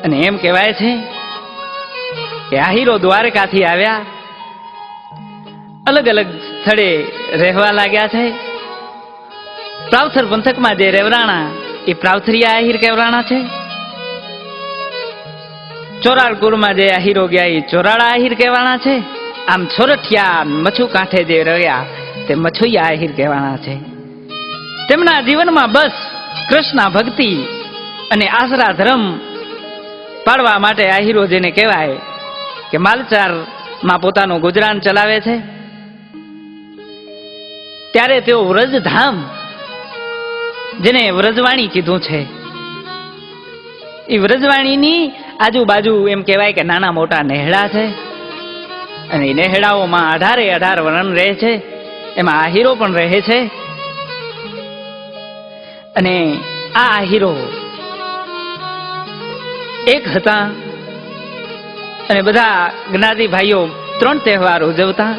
અને એમ કહેવાય છે કે આહીરો દ્વારકાથી આવ્યા, અલગ અલગ સ્થળે રહેવા લાગ્યા છે. પ્રાવથર પંથકમાં જે રેવરાણા એ પ્રાવથરિયા આહીર કહેવરાણા છે. ચોરાળપુરમાં જે આહીરો ગયા એ ચોરાળા આહીર કહેવાના છે. આમ છોરઠિયા મચ્છુ કાંઠે જે રહ્યા તે મચ્છુયા આહીર કહેવાના છે. તેમના જીવનમાં બસ કૃષ્ણ ભક્તિ અને આશરા ધર્મ પાડવા માટે આહીરો જેને કહેવાય કે માલચારમાં પોતાનું ગુજરાન ચલાવે છે. ત્યારે તેઓ વ્રજધામ, જેને વ્રજવાણી કીધું છે, એ વ્રજવાણીની આજુબાજુ એમ કહેવાય કે નાના મોટા નેહડા છે. અને એ નેહડાઓમાં 18 વર્ણ રહે છે. એમાં આહીરો પણ રહે છે. અને આ આહીરો એક હતા અને બધા જ્ઞાતિ ભાઈઓ 3 તહેવાર ઉજવતા.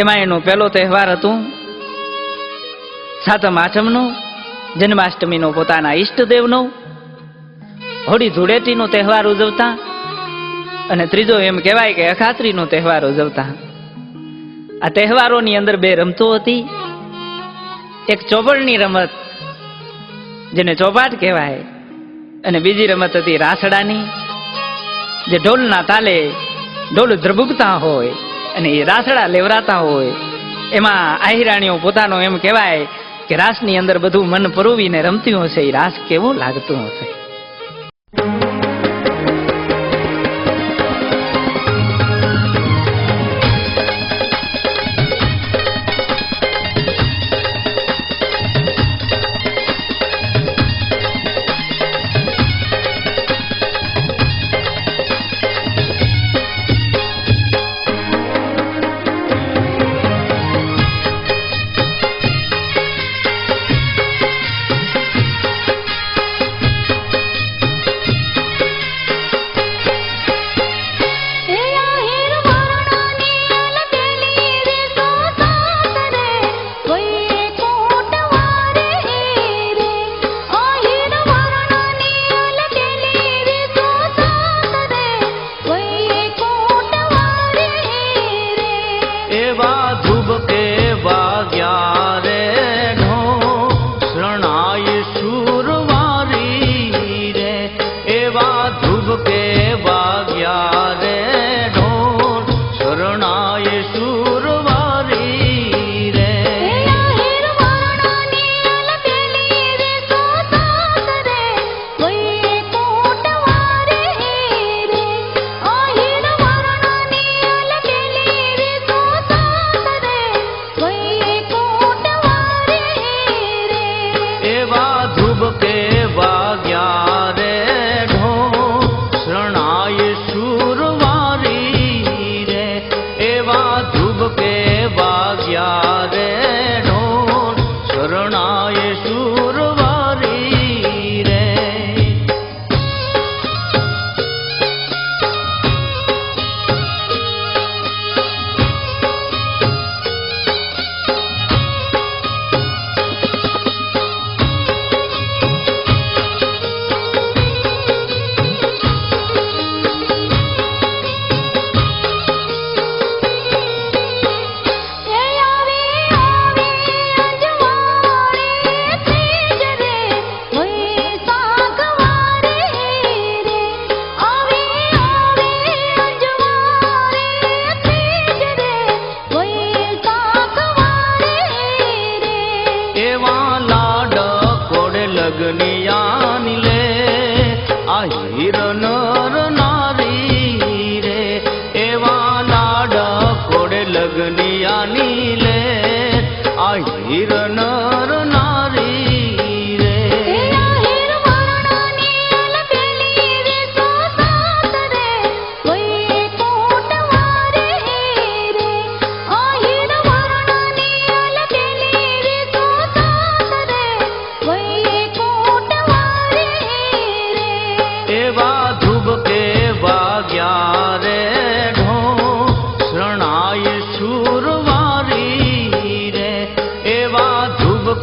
એમાં એનો પહેલો તહેવાર હતું સાતમ આઠમનો, જન્માષ્ટમીનો પોતાના ઈષ્ટદેવનો, હોળી ધૂળેટીનો તહેવાર ઉજવતા, અને ત્રીજો એમ કહેવાય કે અખાત્રીનો તહેવાર ઉજવતા. આ તહેવારોની અંદર 2 રમતો હતી. એક ચોપડની રમત જેને ચોપાટ કહેવાય, અને બીજી રમત હતી રાસડાની, જે ઢોલના તાલે ઢોલ ધ્રબુકતા હોય અને એ રાસડા લેવરાતા હોય. એમાં આહિરાણીઓ પોતાનો એમ કહેવાય કે રાસની અંદર બધું મન પરોવીને રમતી હશે. એ રાસ કેવો લાગતું હશે.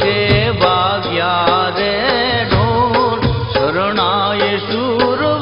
के वाग्या रे ढोल शरणाय शूर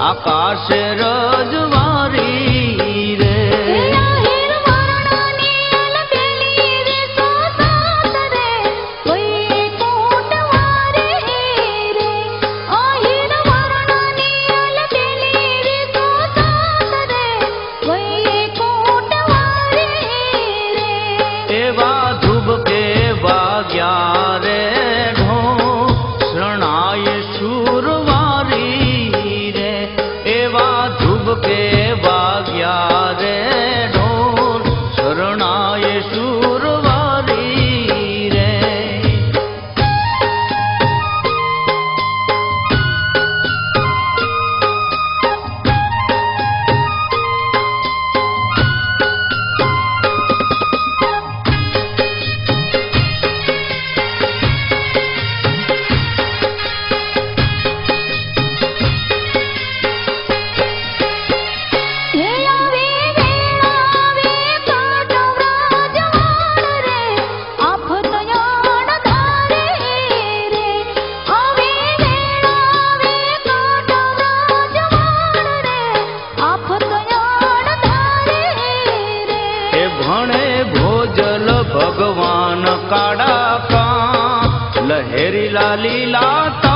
આકાશે રજવારી રે એવા ધુબ કે વાગ્યા રે ઢોલ શરણાય શુરવારી રે એવા ધુબ કે વાગ્યા રે ઢોલ શરણાય શુરવારી રે ભણે ભોજલ ભગવાન કાળા કા લહેરી લાલી લાતા